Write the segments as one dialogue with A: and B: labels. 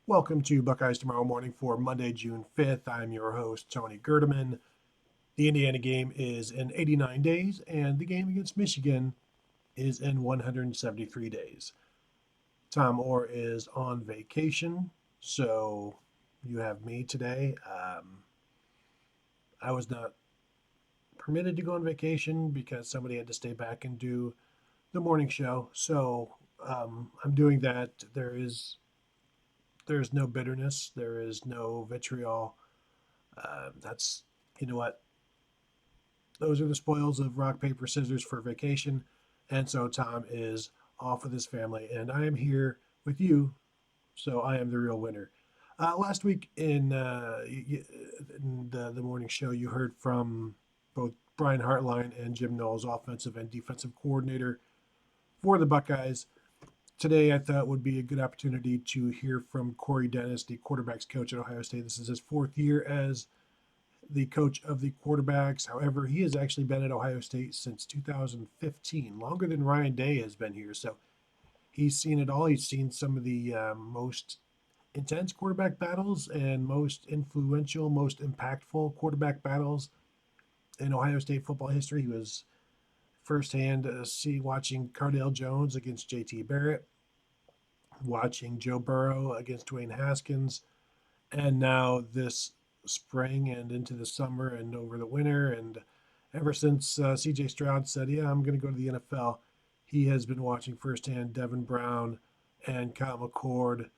A: Welcome to Buckeyes Tomorrow Morning for Monday, June 5th. I'm your host, Tony Gerdeman. The Indiana game is in 89 days, and the game against Michigan is in 173 days. Tom Orr is on vacation, so you have me today. I was not permitted to go on vacation because somebody had to stay back and do the morning show, so I'm doing that. There's no bitterness, there is no vitriol. That's, you know what, those are the spoils of rock, paper, scissors for vacation. And so Tom is off with his family, and I am here with you. So I am the real winner. Last week in the morning show, you heard from both Brian Hartline and Jim Knowles, offensive and defensive coordinator for the Buckeyes. Today, I thought would be a good opportunity to hear from Corey Dennis, the quarterbacks coach at Ohio State. This is his fourth year as the coach of the quarterbacks. However, he has actually been at Ohio State since 2015, longer than Ryan Day has been here. So he's seen it all. He's seen some of the most intense quarterback battles and most influential, most impactful quarterback battles in Ohio State football history. He was firsthand watching Cardale Jones against JT Barrett, watching Joe Burrow against Dwayne Haskins, and now this spring and into the summer and over the winter. And ever since CJ Stroud said, yeah, I'm going to go to the NFL, he has been watching firsthand Devin Brown and Kyle McCord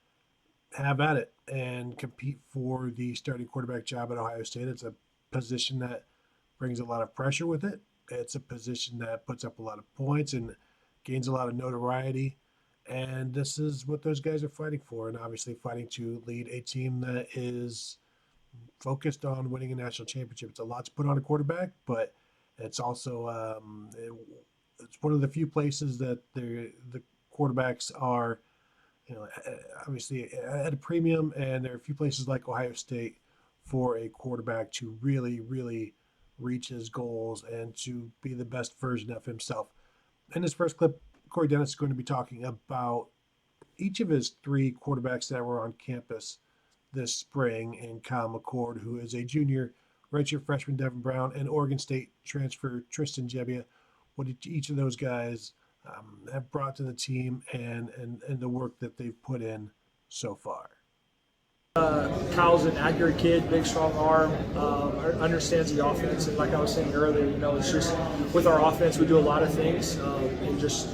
A: have at it and compete for the starting quarterback job at Ohio State. It's a position that brings a lot of pressure with it. It's a position that puts up a lot of points and gains a lot of notoriety. And this is what those guys are fighting for, and obviously fighting to lead a team that is focused on winning a national championship. It's a lot to put on a quarterback, but it's also it's one of the few places that the quarterbacks are, obviously at a premium, and there are a few places like Ohio State for a quarterback to really, really reach his goals and to be the best version of himself. In this first clip, Corey Dennis is going to be talking about each of his three quarterbacks that were on campus this spring, and Kyle McCord, who is a junior, redshirt freshman Devin Brown, and Oregon State transfer Tristan Gebbia. What each of those guys have brought to the team and the work that they've put in so far.
B: Kyle's an accurate kid, big, strong arm, understands the offense. And like I was saying earlier, it's just with our offense, we do a lot of things, and just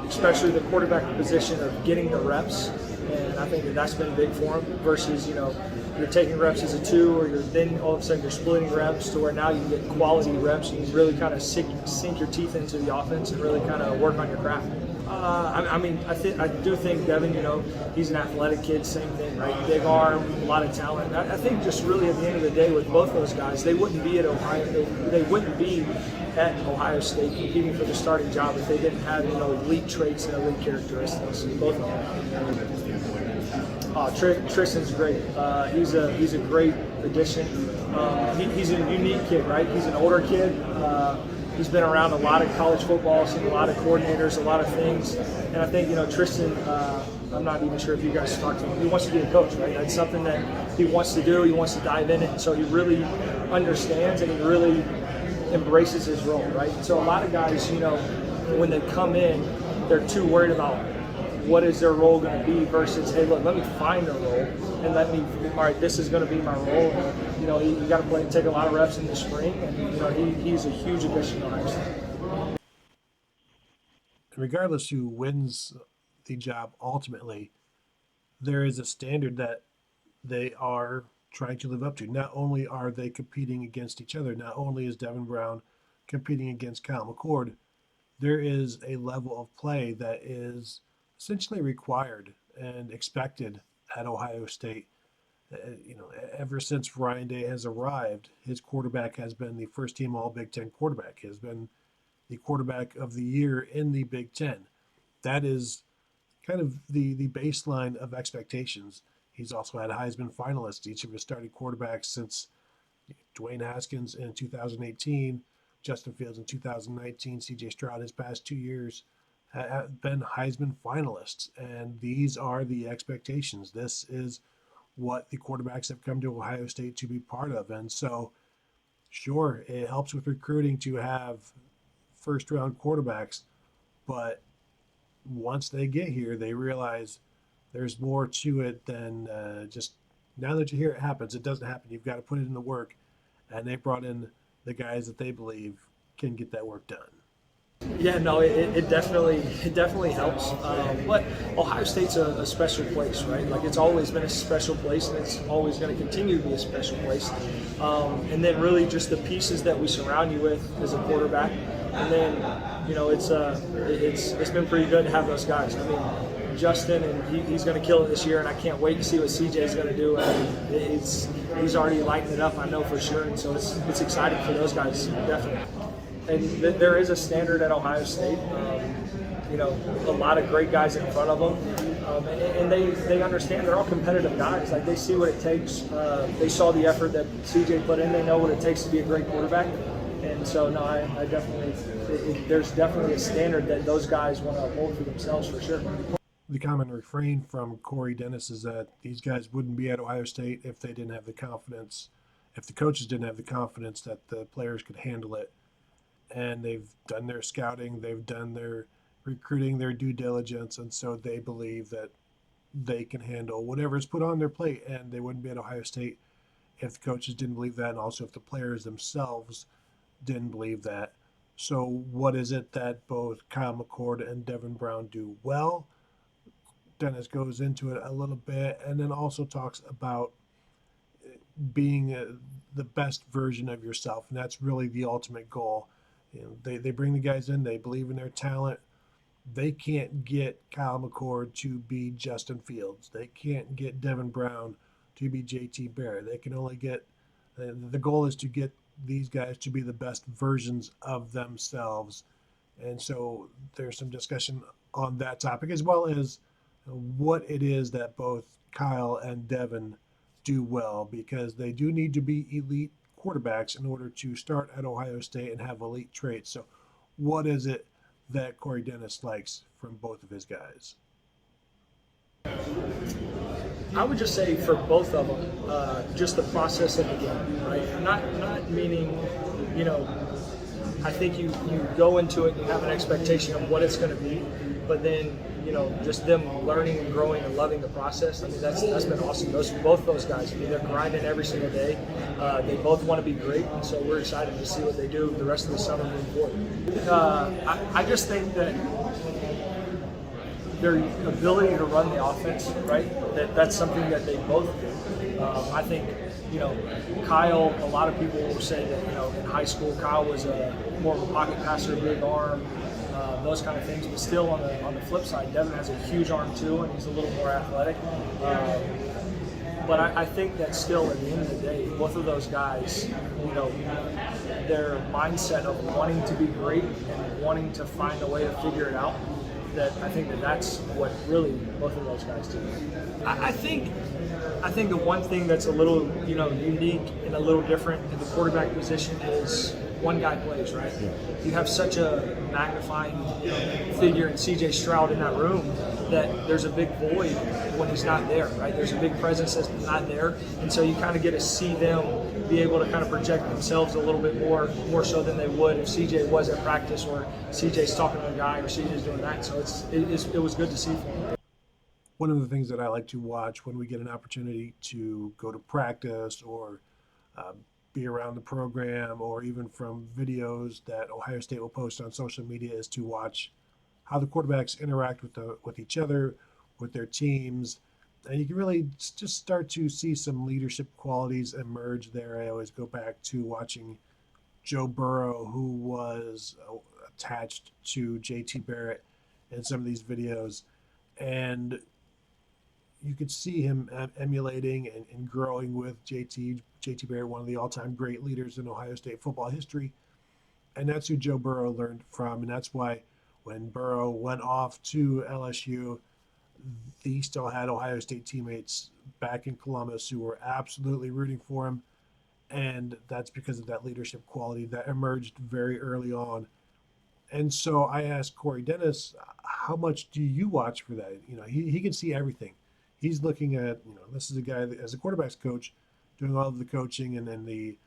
B: especially the quarterback position of getting the reps. And I think that's been big for him versus, you're taking reps as a two, or then all of a sudden you're splitting reps to where now you get quality reps. You can really kind of sink your teeth into the offense and really kind of work on your craft. I do think Devin, he's an athletic kid, same thing, right? Big arm, a lot of talent. I think just really at the end of the day with both those guys, they wouldn't be at Ohio. They wouldn't be at Ohio State competing for the starting job if they didn't have, elite traits and elite characteristics. Both of them. Tristan's great. He's a great addition. He's a unique kid, right? He's an older kid. He's been around a lot of college football, seen a lot of coordinators, a lot of things. And I think, Tristan, I'm not even sure if you guys talked to him. He wants to be a coach, right? That's something that he wants to do. He wants to dive in it. And so he really understands and he really embraces his role, right? So a lot of guys, when they come in, they're too worried about what is their role going to be versus, hey, look, let me find a role and all right, this is going to be my role. And, you got to take a lot of reps in the spring, and, he's a huge addition to Ohio State.
A: Regardless who wins the job ultimately, there is a standard that they are trying to live up to. Not only are they competing against each other, not only is Devin Brown competing against Kyle McCord, there is a level of play that is essentially required and expected at Ohio State. Ever since Ryan Day has arrived, his quarterback has been the first team All Big Ten quarterback. He has been the quarterback of the year in the Big Ten. That is kind of the baseline of expectations. He's also had Heisman finalists, each of his starting quarterbacks since Dwayne Haskins in 2018, Justin Fields in 2019, CJ Stroud his past 2 years have been Heisman finalists. And these are the expectations. This is what the quarterbacks have come to Ohio State to be part of. And so, sure, it helps with recruiting to have first round quarterbacks, but once they get here, they realize there's more to it than just now that you hear it happens. It doesn't happen. You've got to put it in the work, and they brought in the guys that they believe can get that work done.
B: Yeah, no, it definitely helps. But Ohio State's a special place, right? Like it's always been a special place, and it's always going to continue to be a special place. And then really just the pieces that we surround you with as a quarterback, and then it's been pretty good to have those guys. I mean, Justin, and he's going to kill it this year, and I can't wait to see what CJ's going to do. He's already lighting it up, I know for sure, and so it's exciting for those guys, definitely. And there is a standard at Ohio State. A lot of great guys in front of them, and they understand. They're all competitive guys. Like they see what it takes. They saw the effort that CJ put in. They know what it takes to be a great quarterback. And so, no, I definitely there's definitely a standard that those guys want to uphold for themselves for sure.
A: The common refrain from Corey Dennis is that these guys wouldn't be at Ohio State if they didn't have the confidence, if the coaches didn't have the confidence that the players could handle it. And they've done their scouting, they've done their recruiting, their due diligence, and so they believe that they can handle whatever's put on their plate, and they wouldn't be at Ohio State if the coaches didn't believe that, and also if the players themselves didn't believe that. So what is it that both Kyle McCord and Devin Brown do well? Dennis goes into it a little bit, and then also talks about being the best version of yourself, and that's really the ultimate goal. They bring the guys in, they believe in their talent. They can't get Kyle McCord to be Justin Fields. They can't get Devin Brown to be JT Barrett. They can only get, the goal is to get these guys to be the best versions of themselves. And so there's some discussion on that topic, as well as what it is that both Kyle and Devin do well, because they do need to be elite quarterbacks in order to start at Ohio State and have elite traits. So what is it that Corey Dennis likes from both of his guys?
B: I would just say for both of them, just the process of the game, right? Not meaning, I think you go into it and you have an expectation of what it's going to be, but then, just them learning and growing and loving the process. I mean, that's been awesome. Both those guys, I mean, they're grinding every single day. They both want to be great, and so we're excited to see what they do the rest of the summer moving forward. I just think that their ability to run the offense, right? That's something that they both do. I think, Kyle, a lot of people will say that, in high school, Kyle was more of a pocket passer, big arm, those kind of things. But still, on the flip side, Devin has a huge arm too, and he's a little more athletic. But I think that still, at the end of the day, both of those guys, their mindset of wanting to be great and wanting to find a way to figure it out, I think that's what really both of those guys do. I think the one thing that's a little unique and a little different in the quarterback position is one guy plays, right? Yeah. You have such a magnifying figure in CJ Stroud in that room that there's a big void when he's not there, right? There's a big presence that's not there, and so you kind of get to see them be able to kind of project themselves a little bit more so than they would if CJ was at practice or CJ's talking to a guy or CJ's doing that. So it was good to see for him.
A: One of the things that I like to watch when we get an opportunity to go to practice or be around the program, or even from videos that Ohio State will post on social media, is to watch how the quarterbacks interact with each other, with their teams. And you can really just start to see some leadership qualities emerge there. I always go back to watching Joe Burrow, who was attached to JT Barrett in some of these videos. And you could see him emulating and growing with JT Barrett, one of the all-time great leaders in Ohio State football history. And that's who Joe Burrow learned from. And that's why when Burrow went off to LSU, he still had Ohio State teammates back in Columbus who were absolutely rooting for him. And that's because of that leadership quality that emerged very early on. And so I asked Corey Dennis, how much do you watch for that? He can see everything. he's looking at, this is a guy that, as a quarterback's coach, doing all of the coaching and then the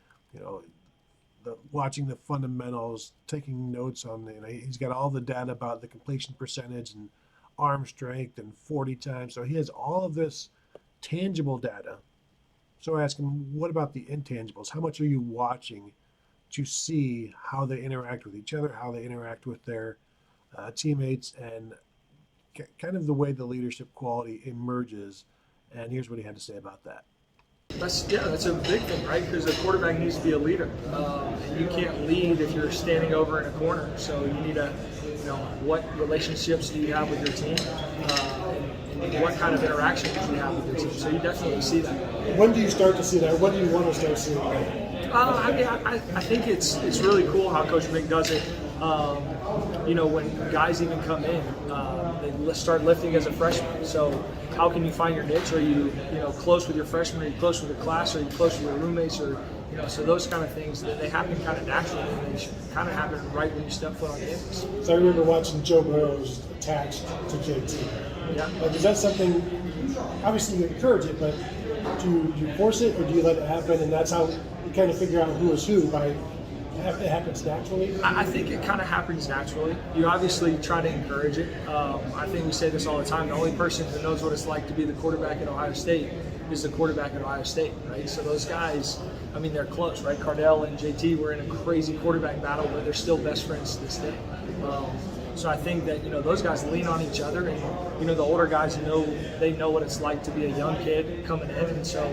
A: watching the fundamentals, taking notes on he's got all the data about the completion percentage and arm strength and 40 times. So he has all of this tangible data. So I ask him, what about the intangibles? How much are you watching to see how they interact with each other, how they interact with their teammates, and kind of the way the leadership quality emerges? And here's what he had to say about that.
B: That's a big thing, right? Because a quarterback needs to be a leader. And you can't lead if you're standing over in a corner. So you need to, what relationships do you have with your team? And what kind of interactions do you have with your team? So you definitely see that.
C: When do you start to see that? When do you want to start seeing that?
B: I think it's really cool how Coach Mick does it. When guys even come in, they start lifting as a freshman. So how can you find your niche? Are you close with your freshmen? Are you close with the class? Are you close with your roommates? Or so those kind of things that they happen kind of naturally, and they kind of happen right when you step foot on campus.
C: So I remember watching Joe Burrow's attached to JT.
B: Yeah.
C: Like, is that something? Obviously, you encourage it, but do you force it, or do you let it happen? And that's how you kind of figure out who is who by. It happens naturally?
B: I think it kind of happens naturally. You obviously try to encourage it. I think we say this all the time. The only person who knows what it's like to be the quarterback at Ohio State is the quarterback at Ohio State, right? So those guys, they're close, right? Cardell and JT were in a crazy quarterback battle, but they're still best friends to this day. So I think that, those guys lean on each other, and, the older guys know what it's like to be a young kid coming in. And so,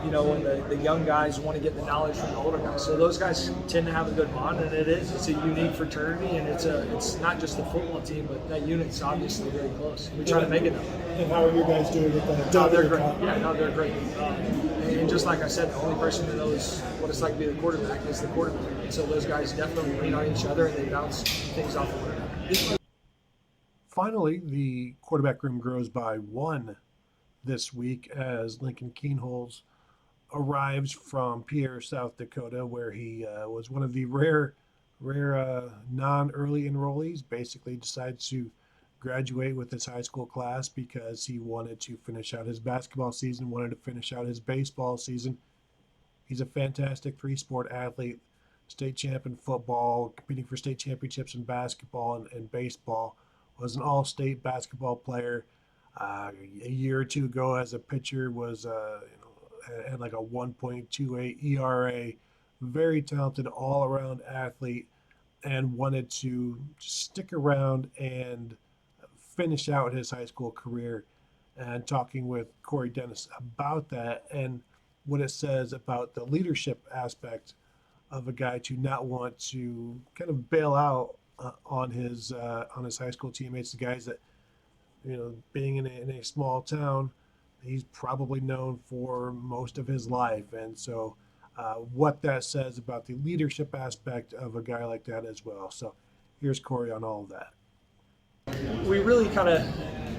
B: when the young guys want to get the knowledge from the older guys. So those guys tend to have a good bond, and it's a unique fraternity, and it's not just the football team, but that unit's obviously very close. We try to make it that way.
C: And how are you guys doing with that?
B: No, they're great. Yeah, no, they're great. And just like I said, the only person who knows what it's like to be the quarterback is the quarterback. And so those guys definitely lean on each other, and they bounce things off of one another.
A: Finally, the quarterback room grows by one this week as Lincoln Kienholz arrives from Pierre, South Dakota, where he was one of the rare non-early enrollees. Basically decides to graduate with his high school class because he wanted to finish out his basketball season, wanted to finish out his baseball season. He's a fantastic three-sport athlete, state champ in football, competing for state championships in basketball and baseball, was an all-state basketball player. A year or two ago as a pitcher was had like a 1.28 ERA, very talented all-around athlete, and wanted to stick around and finish out his high school career. And talking with Corey Dennis about that and what it says about the leadership aspect of a guy to not want to kind of bail out on his high school teammates, the guys that, being in a small town, he's probably known for most of his life. And so what that says about the leadership aspect of a guy like that as well. So here's Corey on all of that.
B: We really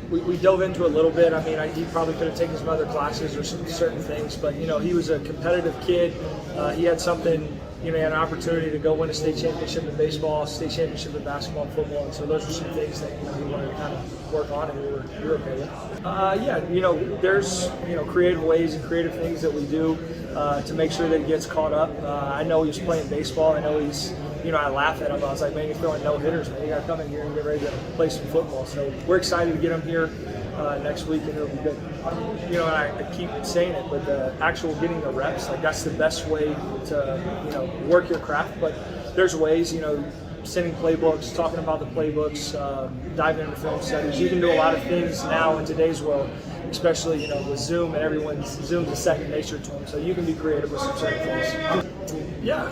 B: we dove into it a little bit. He probably could have taken some other classes or some certain things, but, he was a competitive kid. He had something, he had an opportunity to go win a state championship in baseball, state championship in basketball and football. And so those were some things that, he wanted to kind of work on, and we were okay with. There's, creative ways and creative things that we do to make sure that he gets caught up. I know he's playing baseball. I know he's, I laugh at him. I was like, man, you're throwing no hitters, man. You got to come in here and get ready to play some football. So we're excited to get him here next week, and it'll be good. And I keep saying it, but the actual getting the reps, that's the best way to, work your craft. But there's ways, sending playbooks, talking about the playbooks, diving into film studies. You can do a lot of things now in today's world, especially, with Zoom, and Zoom's a second nature to them. So you can be creative with some certain things. Yeah,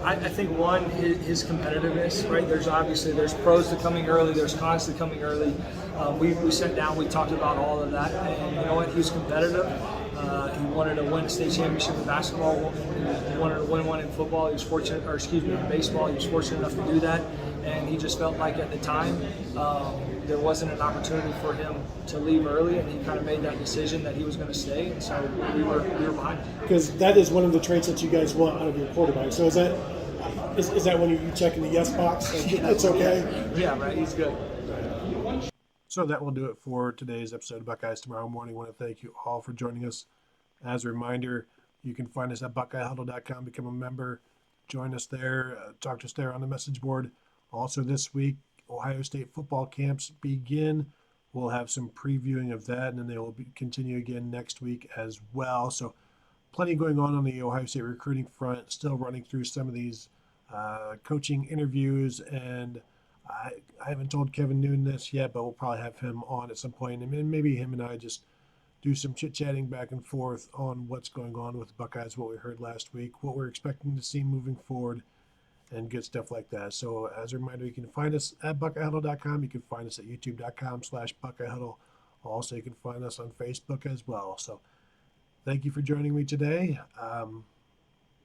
B: I think one, his competitiveness, right? There's pros to coming early, there's cons to coming early. We sat down, we talked about all of that, and you know what? He was competitive. He wanted to win a state championship in basketball. He wanted to win one in football. He was fortunate, in baseball. He was fortunate enough to do that, and he just felt like at the time there wasn't an opportunity for him to leave early, and he kind of made that decision that he was going to stay, and so we were behind him.
C: Because that is one of the traits that you guys want out of your quarterback. So is that when you check in the yes box? Like, it's okay?
B: Yeah, right. He's good.
A: So that will do it for today's episode of Buckeyes Tomorrow Morning. I want to thank you all for joining us. As a reminder, you can find us at BuckeyeHuddle.com, become a member, join us there, talk to us there on the message board. Also this week, Ohio State football camps begin. We'll have some previewing of that, and then they will continue again next week as well. So plenty going on the Ohio State recruiting front, still running through some of these coaching interviews, and I haven't told Kevin Noon this yet, but we'll probably have him on at some point, and maybe him and I just do some chit-chatting back and forth on what's going on with the Buckeyes, what we heard last week, what we're expecting to see moving forward, and good stuff like that. So as a reminder, you can find us at BuckeyeHuddle.com. You can find us at YouTube.com/BuckeyeHuddle. Also, you can find us on Facebook as well. So thank you for joining me today.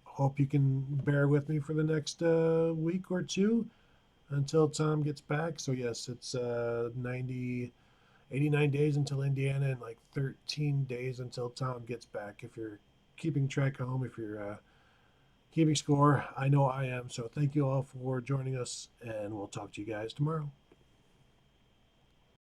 A: Hope you can bear with me for the next week or two until Tom gets back. So yes, it's 89 days until Indiana and like 13 days until Tom gets back. If you're keeping track at home, if you're keeping score, I know I am. So thank you all for joining us, and we'll talk to you guys tomorrow.